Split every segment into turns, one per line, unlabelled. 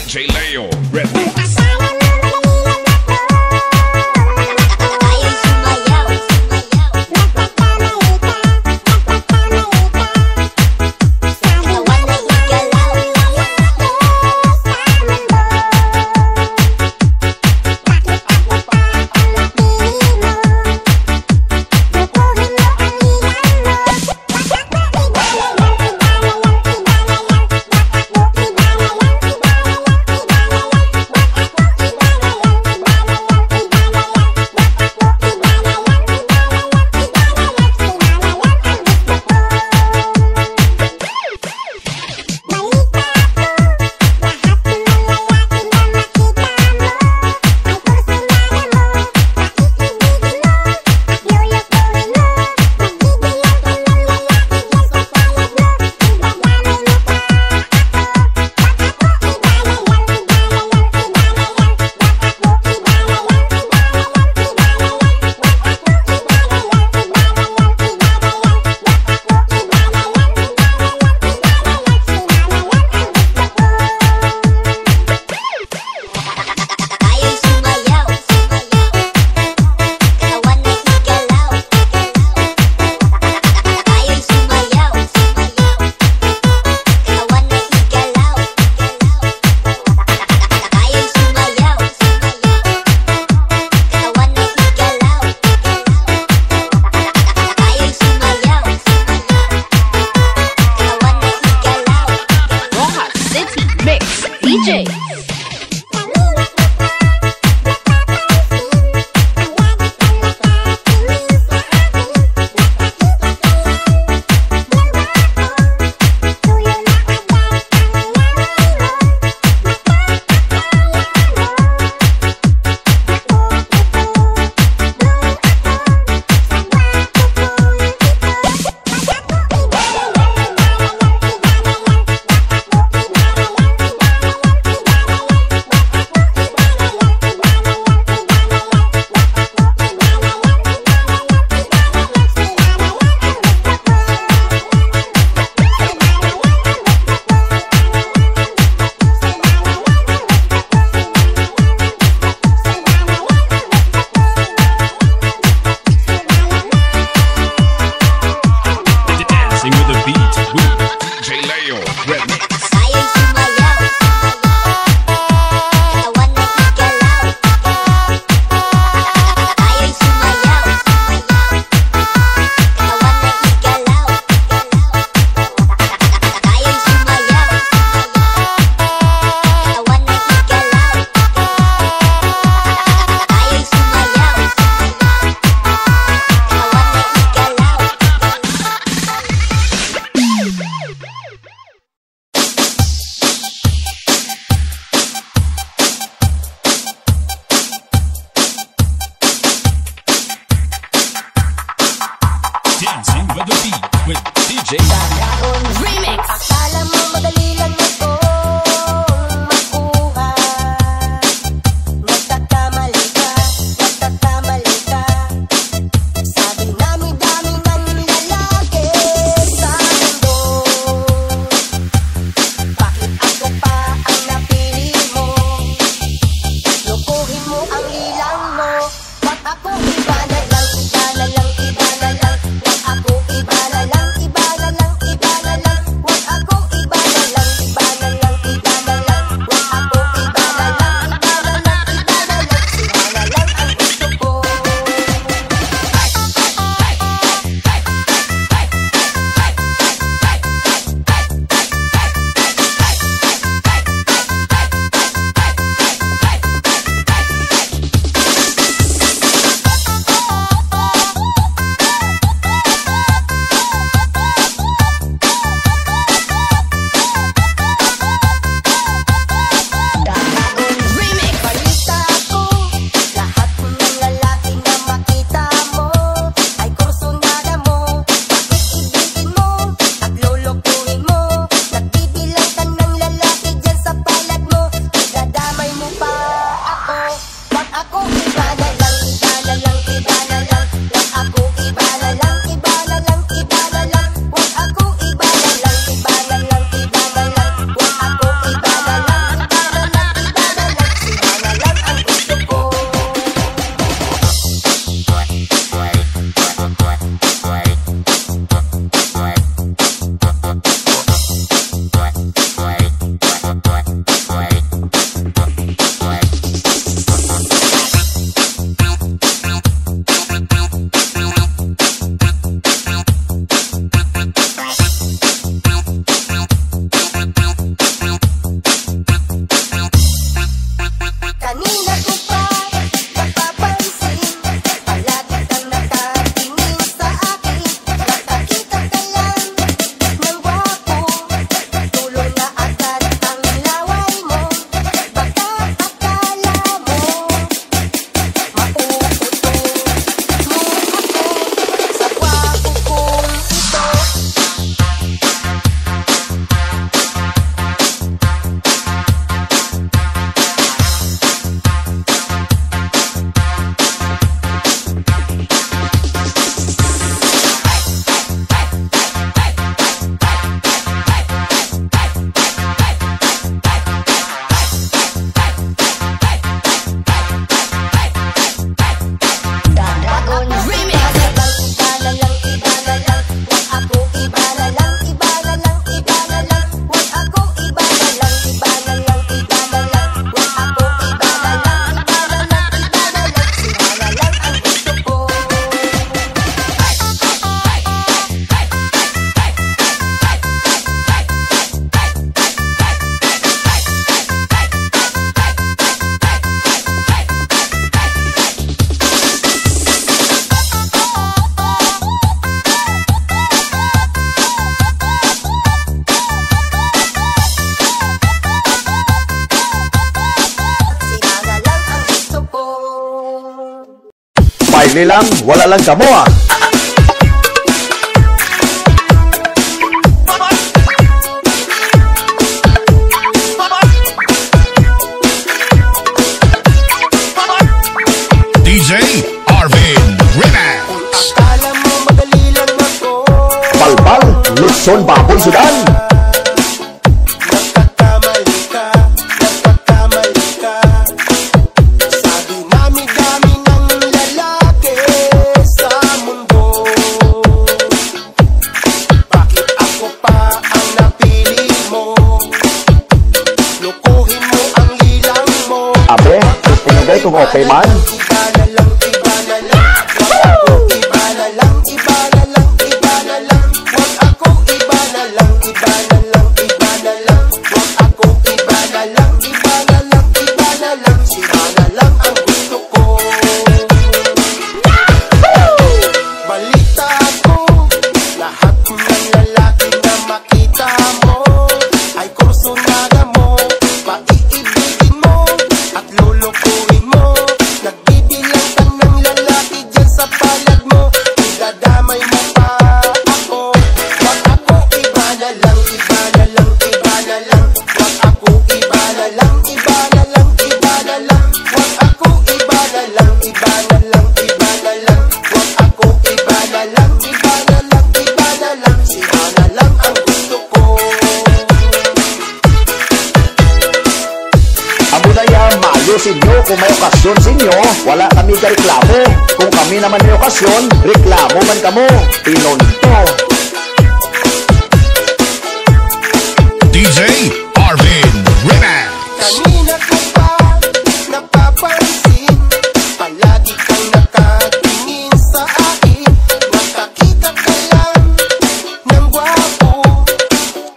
DJ Leo Remix.
Baile lang, wala lang kamo ah.
DJ Arvin Remix.
Akala mo madali lang ako.
Balbal, Luzon, Baboy, Sudan.
Nagkakamali ka, nagkakamali ka. Sa dinami-dami ng lalaki sa mundo, bakit ako pa ang napili mo? Lukuhin mo ang ilang mo.
Abe, tinagay kung okay man.
Iba na lang, iba na lang. Wag ako, iba na lang, iba na lang, iba na lang. Wag ako, iba na lang, iba na lang, iba na lang. Wag ako, iba na lang, iba na lang, iba na lang. Sira na lang ang gusto ko. Balita ko, lahat ng lalaki na makita mo ay kursunada mo, paiibigin mo at lulukuhin mo. Nagbibilang ka ng lalaki dyan sa palad mo, idadamay mo pa ako. Wag ako, iba na lang, iba na lang, iba na lang. Wag ako, iba na lang, iba na lang, iba na lang. Wag ako, iba na lang, iba na lang, iba na lang. Wag ako, iba na lang, iba na lang, iba na lang. Sira na lang ang gusto ko.
Amo na yan, maayusin nyo kung may okasyon sa inyo. Wala kami reklamo. Kung kami naman may okasyon, reklamo man kamo. Pinonto.
DJ Arvin Remix.
Kanina ko pa napapansin, palagi kang nakatingin sa akin. Nakakita ka lang ng gwapo,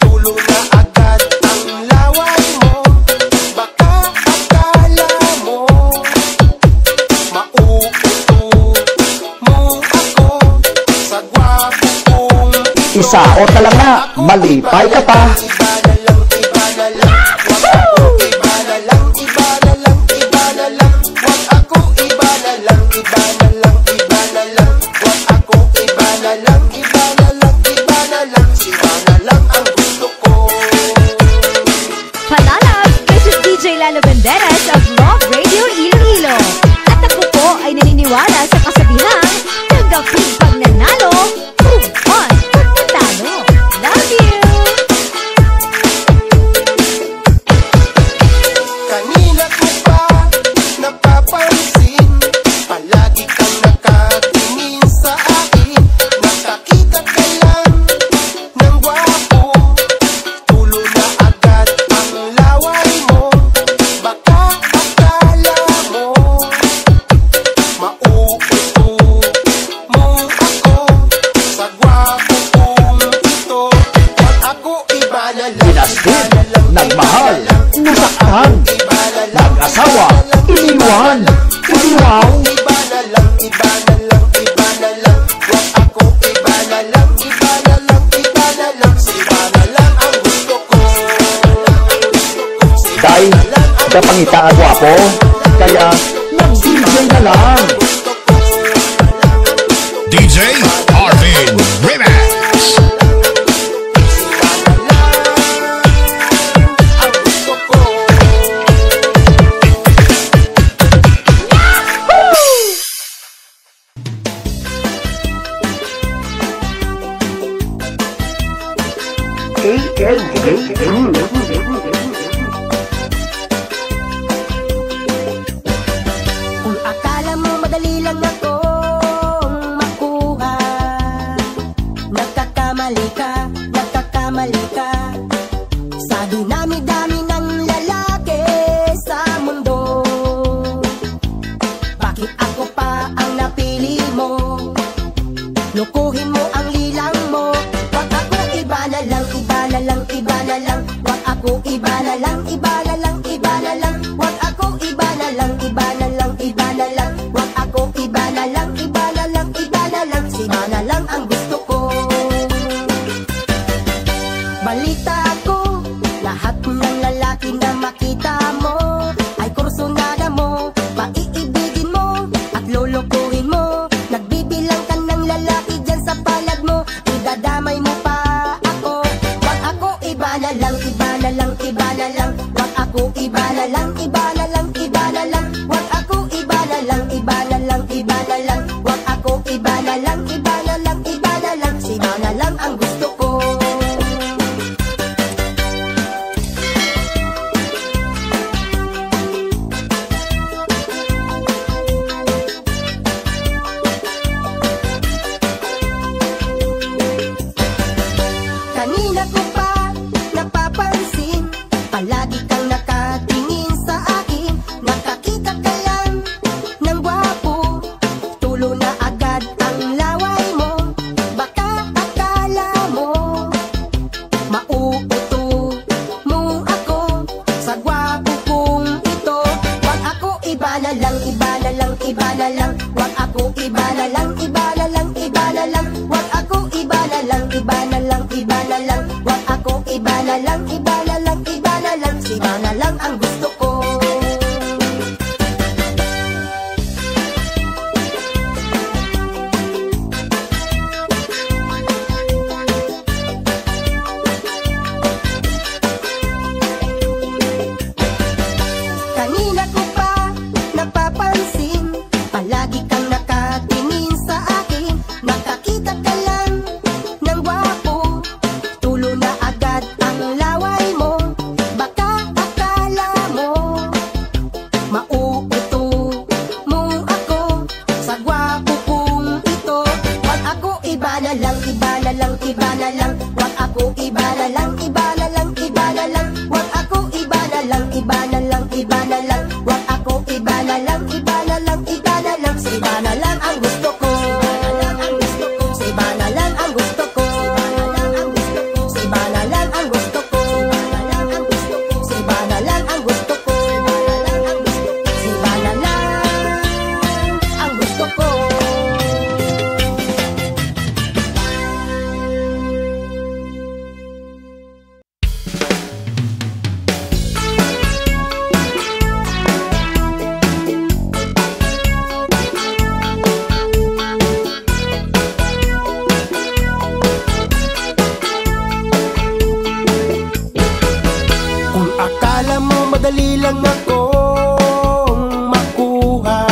tulo na agad ang laway mo. Baka akala mo mauuto mo ako sa gwapo kong ito.
Isaot na lang na, malipay ka pa.
Iba na lang, iba na lang. Wag ako, iba na lang, iba na lang, iba na lang. Wag ako, iba na lang, iba na lang, iba na lang. Wag ako, iba na lang, iba na lang, iba na lang. Sira na lang ang gusto ko.
Palalab, this is DJ Lalo Banderas of Love Radio Iloilo. At ako po ay naniniwala sa kasabihang tanggapin pag nanalo, move on pag natalo. Love you!
Kanina ko pa napapansin, palagi kang nakatingin sa akin. Nakakita ka lang ng gwapo, tulo na agad ang laway mo. Baka akala mo mauuto mo ako sa gwapo kong ito. Wag ako, iba na lang,
Pinastit,
iba na lang,
nagmahal,
iba na lang.
nasaktan,
Iba na lang,
nag-asawa, iniwan, iniwaw.
iba na lang, iba na lang, iba na lang. Wag ako, iba na lang, iba na lang, iba na lang. Sira na lang ang gusto ko.
Day, kapangita ang gwapo. Kaya, nag-DJ na lang.
DJ Arvin Remix.
Ang gusto ko. Kung akala mo madali lang akong makuha, nagkakamali ka, nagkakamali ka. Sa dinami-dami ng lalaki sa mundo, bakit ako pa ang napili mo? Lukuhin mo ang lilang mo. Wag ako, iba na lang, iba na lang, iba na lang. Wag ako, iba na lang, iba na lang, iba na lang. Wag ako, iba na lang, iba na lang, iba na lang. Wag ako, iba na lang, iba na lang, iba na lang. Sira na lang ang gusto ko. Balita ko, lahat ng lalaki na makita mo ay kursunada mo, paiibigin mo at lulukuhin mo. iba na lang, iba na lang, iba na lang. Wag ako iba na lang, iba na lang, iba na lang. Wag ako iba na lang, iba na lang, iba na lang. Wag ako iba na lang, iba na lang, iba na lang. Iba na lang ang gusto ko. Kanina ko pa napapansin, palagi kang nakatingin sa akin. Nakakita ka lang ng gwapo, tulo na agad ang laway mo. Baka akala mo mauuto mo ako sa gwapo kong ito. Wag ako iba na lang, iba na lang, iba na lang. Wag ako iba na lang, iba na lang, iba na lang. Wag ako iba na lang, iba na lang, iba na lang. Wag ako iba na lang, iba na lang, iba na lang. Iba na lang ang gusto ko. Iba na lang ang gusto ko. Iba na lang ang gusto ko. Iba na lang ang gusto ko. Iba na lang ang gusto ko. Kung akala mo madali lang akong makuha,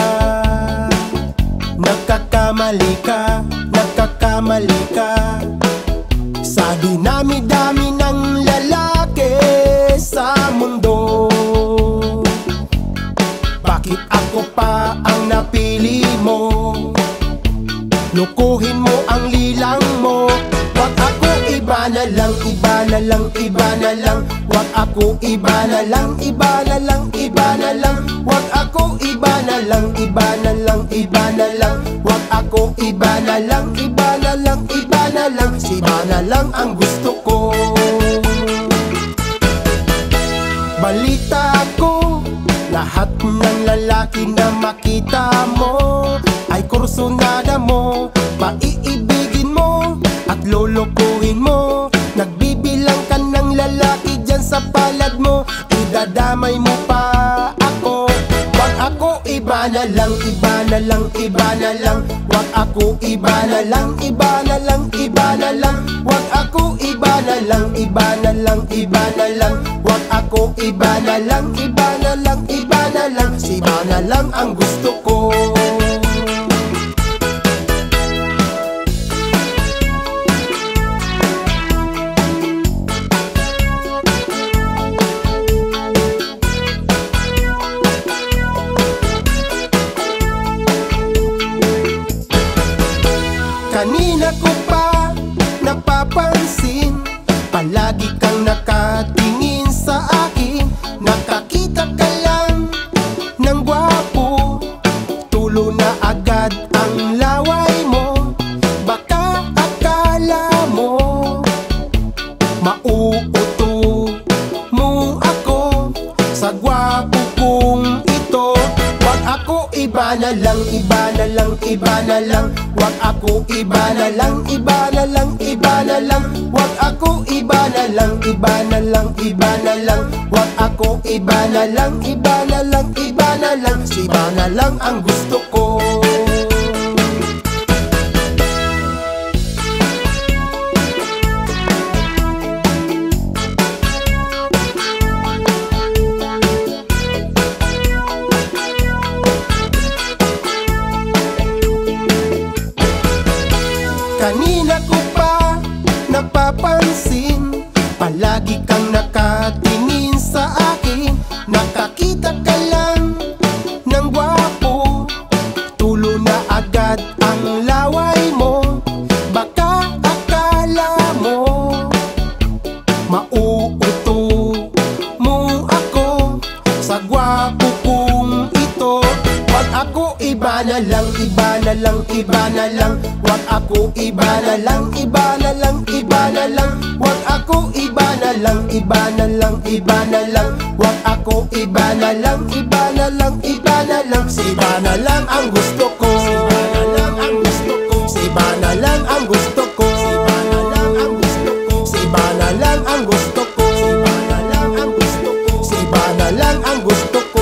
nagkakamali ka, nagkakamali ka. Sa dinami-dami ng lalaki sa mundo, bakit ako pa ang napili mo? Lukuhin mo ang lilang mo. Wag ako iba na lang, iba na lang, iba na lang. Wag ako iba na lang, iba na lang, iba na lang. Wag ako iba na lang, iba na lang, iba na lang. Wag ako iba na lang, iba na lang, iba na lang. Iba na lang ang gusto ko. Balita ko, lahat ng lalaki na makita mo ay kursunada mo, paiibigin mo at lulukuhin mo. Nagbibilang ka ng lalaki dyan sa palad mo, idadamay mo pa ako. Wag ako iba na lang, iba na lang, iba na lang. Wag ako iba na lang, iba na lang, iba na lang. Wag ako iba na lang, iba na lang, iba na lang. Wag ako iba na lang, iba na lang, iba na lang. Iba na lang ang gusto ko. Kanina ko pa napapansin, palagi kang nakatingin sa akin. Nakakita ka lang ng gwapo, tulo na agad ang laway mo. Baka akala mo mauuto mo ako sa gwapo kong ito. Wag ako iba na lang, iba na lang, iba na lang. Wag ako iba na lang, iba na lang, iba na lang. Wag ako iba na lang, iba na lang, iba na lang. Wag ako iba na lang, iba na lang, iba na lang. Iba na lang ang gusto ko. Kanina ko pa napapansin, palagi kang nakatingin sa akin. Nakakita ka lang ng gwapo, tulo na agad ang laway mo. Baka akala mo mauuto mo ako sa gwapo kong ito. Wag ako iba na lang, iba na lang, iba na lang. Wag ako iba na lang, iba na lang, iba na lang. Wag ako iba na lang, iba na lang, iba na lang. Wag ako iba na lang, iba na lang, iba na lang. lang, si iba na lang ang gusto ko. Si iba na lang ang gusto ko. Si iba na lang ang gusto ko. Si iba na lang ang gusto ko. Si iba na lang ang gusto ko.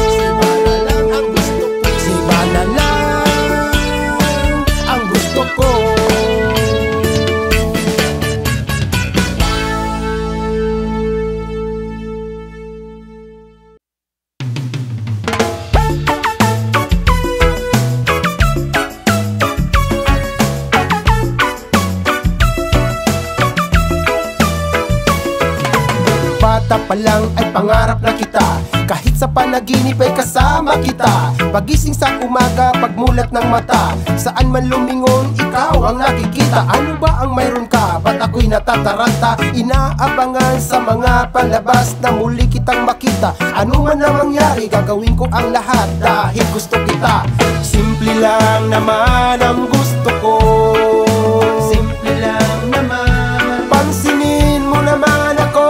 Bata pa lang ay pangarap na kita, kahit sa panaginip ay kasama kita. Pagising sa umaga, pagmulat ng mata, saan man lumingon, ikaw ang nakikita. Ano ba ang mayroon ka? Ba't ako'y natataranta? Inaabangan sa mga palabas na muli kitang makita. Ano man ang mangyari, gagawin ko ang lahat dahil gusto kita. Simple lang naman ang gusto ko. Simple lang naman. Pansinin mo naman ako.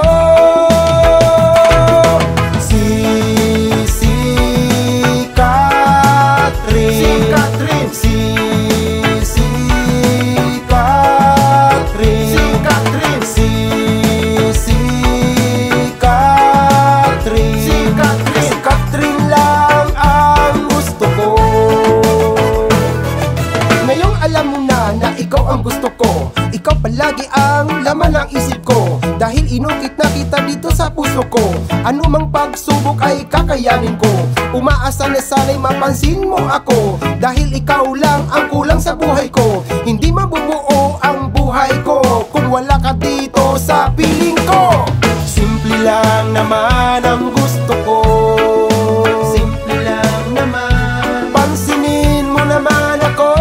Ikaw ang gusto ko, ikaw palagi ang laman ng isip ko. Dahil inukit na kita dito sa puso ko, ano mang pagsubok ay kakayanin ko. Umaasa na sana'y mapansin mo ako, dahil ikaw lang ang kulang sa buhay ko. Hindi mabubuo ang buhay ko kung wala ka dito sa piling ko. Simple lang naman ang gusto ko. Simple lang naman. Pansinin mo naman ako.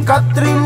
Catherine